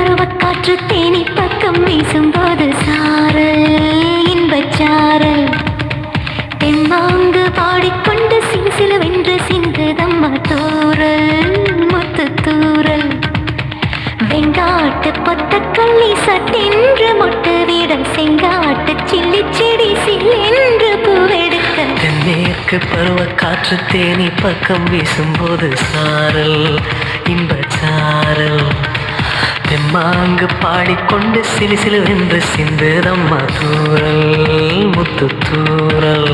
பருவக்காற்று தேனி பக்கம் வீசும்போது சாரல் இன்பச்சாரல் தெம்மாங்கு பாடிக்கொண்டு சிலுசிலுவென்று சிந்துதம்மா தூரல் முத்து தூரல் வெங்காட்டு பொத்தக்கள்ளி சட்டென்று மொட்டுவிட செங்காட்டு சில்லி செடி சில்லென்று பூவெடுக்க தென்மேற்கு பருவக்காற்று தேனி பக்கம் வீசும்போது சாரல் இன்பச்சாரல் தெம்மாங்கு பாடிக்கொண்டு சிலுசிலுவென்று சிந்துதம்மா தூரல் முத்து தூரல்